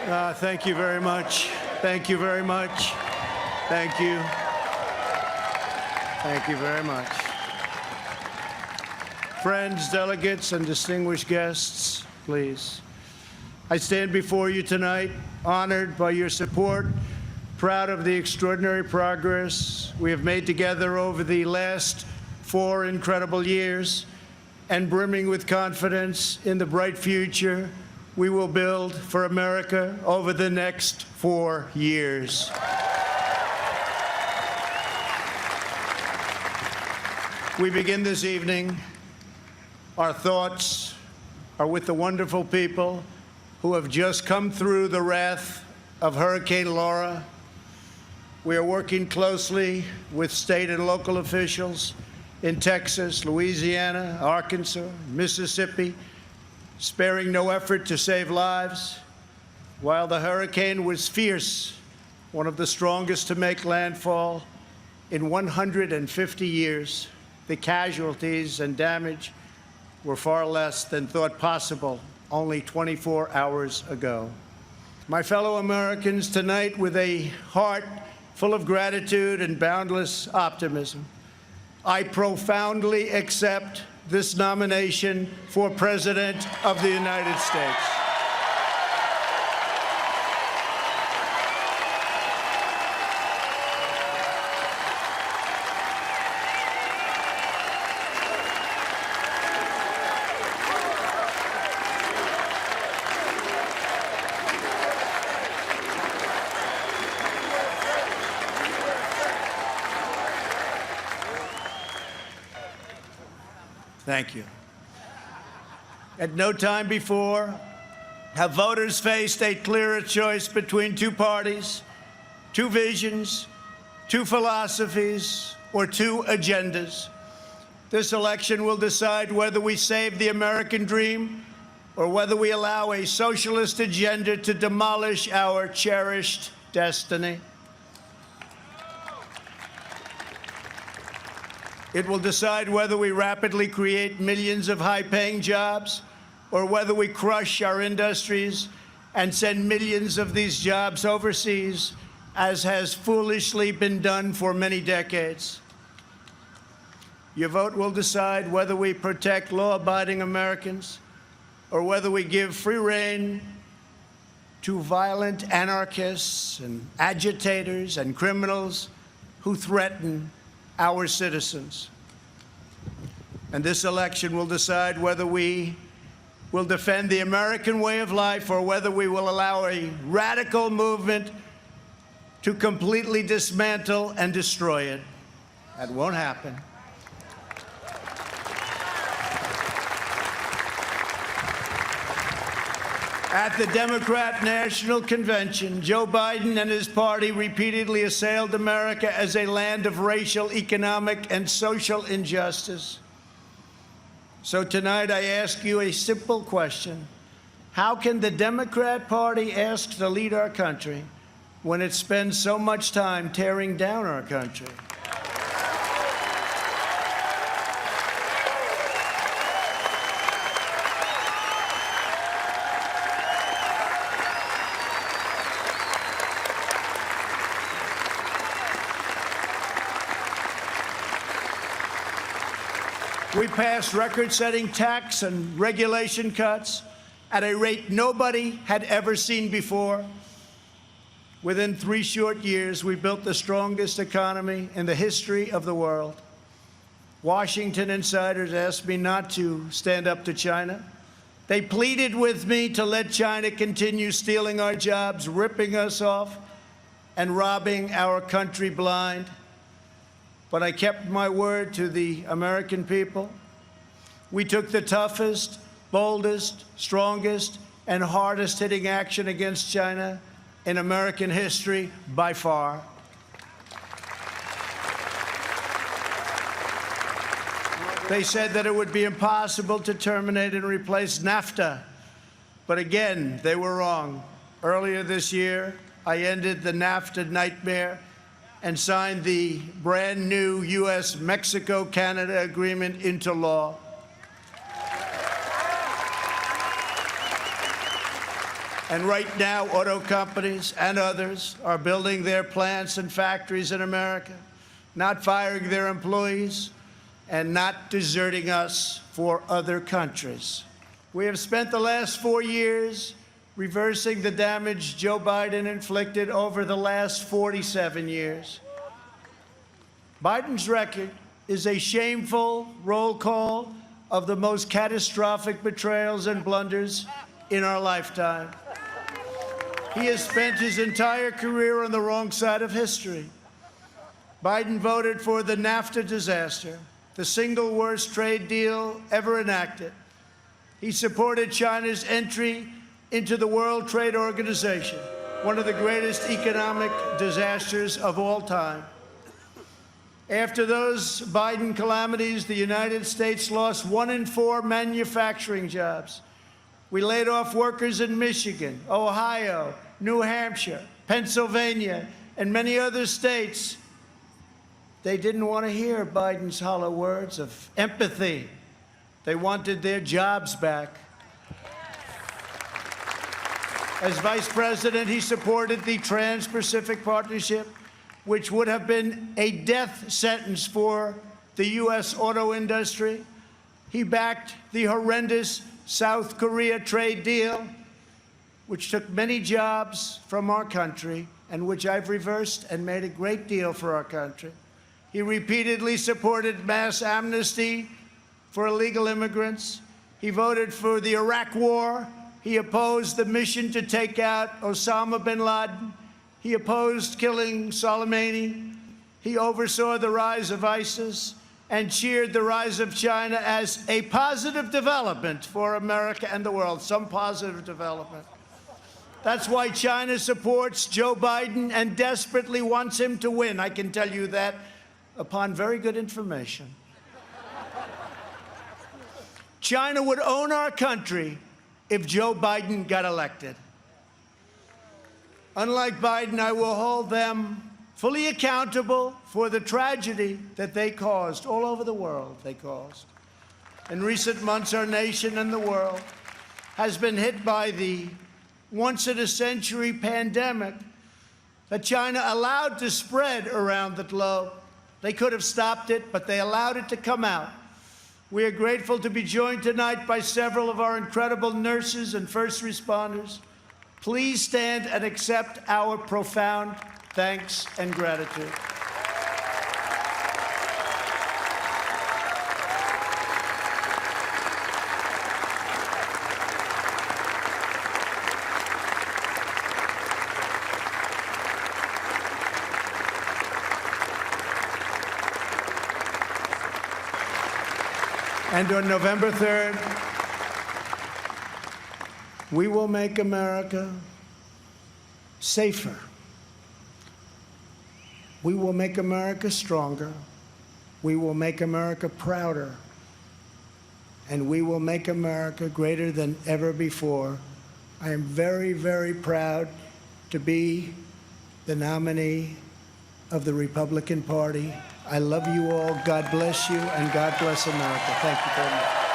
Thank you very much. Thank you very much. Thank you. Thank you very much. Friends, delegates, and distinguished guests, please. I stand before you tonight, honored by your support, proud of the extraordinary progress we have made together over the last 4 incredible years, and brimming with confidence in the bright future we will build for America over the next 4 years. We begin this evening. Our thoughts are with the wonderful people who have just come through the wrath of Hurricane Laura. We are working closely with state and local officials in Texas, Louisiana, Arkansas, Mississippi, sparing no effort to save lives. While the hurricane was fierce, one of the strongest to make landfall in 150 years, the casualties and damage were far less than thought possible only 24 hours ago. My fellow Americans, tonight, with a heart full of gratitude and boundless optimism, I profoundly accept this nomination for President of the United States. Thank you. At no time before have voters faced a clearer choice between 2 parties, 2 visions, 2 philosophies, or 2 agendas. This election will decide whether we save the American dream or whether we allow a socialist agenda to demolish our cherished destiny. It will decide whether we rapidly create millions of high-paying jobs or whether we crush our industries and send millions of these jobs overseas, as has foolishly been done for many decades. Your vote will decide whether we protect law-abiding Americans or whether we give free rein to violent anarchists and agitators and criminals who threaten our citizens. And this election will decide whether we will defend the American way of life or whether we will allow a radical movement to completely dismantle and destroy it. That won't happen. At the Democrat National Convention, Joe Biden and his party repeatedly assailed America as a land of racial, economic, and social injustice. So tonight I ask you a simple question. How can the Democrat Party ask to lead our country when it spends so much time tearing down our country? We passed record-setting tax and regulation cuts at a rate nobody had ever seen before. Within 3 short years, we built the strongest economy in the history of the world. Washington insiders asked me not to stand up to China. They pleaded with me to let China continue stealing our jobs, ripping us off, and robbing our country blind. But I kept my word to the American people. We took the toughest, boldest, strongest, and hardest-hitting action against China in American history by far. They said that it would be impossible to terminate and replace NAFTA. But again, they were wrong. Earlier this year, I ended the NAFTA nightmare and signed the brand new U.S.-Mexico-Canada agreement into law. And right now, auto companies and others are building their plants and factories in America, not firing their employees, and not deserting us for other countries. We have spent the last 4 years reversing the damage Joe Biden inflicted over the last 47 years. Biden's record is a shameful roll call of the most catastrophic betrayals and blunders in our lifetime. He has spent his entire career on the wrong side of history. Biden voted for the NAFTA disaster, the single worst trade deal ever enacted. He supported China's entry into the World Trade Organization, one of the greatest economic disasters of all time. After those Biden calamities, the United States lost 1 in 4 manufacturing jobs. We laid off workers in Michigan, Ohio, New Hampshire, Pennsylvania, and many other states. They didn't want to hear Biden's hollow words of empathy. They wanted their jobs back. As vice president, he supported the Trans-Pacific Partnership, which would have been a death sentence for the U.S. auto industry. He backed the horrendous South Korea trade deal, which took many jobs from our country and which I've reversed and made a great deal for our country. He repeatedly supported mass amnesty for illegal immigrants. He voted for the Iraq War. He opposed the mission to take out Osama bin Laden. He opposed killing Soleimani. He oversaw the rise of ISIS and cheered the rise of China as a positive development for America and the world, some positive development. That's why China supports Joe Biden and desperately wants him to win. I can tell you that upon very good information. China would own our country if Joe Biden got elected. Unlike Biden, I will hold them fully accountable for the tragedy that they caused all over the world. In recent months, our nation and the world has been hit by the once-in-a-century pandemic that China allowed to spread around the globe. They could have stopped it, but they allowed it to come out. We are grateful to be joined tonight by several of our incredible nurses and first responders. Please stand and accept our profound thanks and gratitude. And on November 3rd, we will make America safer. We will make America stronger. We will make America prouder. And we will make America greater than ever before. I am very, very proud to be the nominee of the Republican Party. I love you all. God bless you, and God bless America. Thank you very much.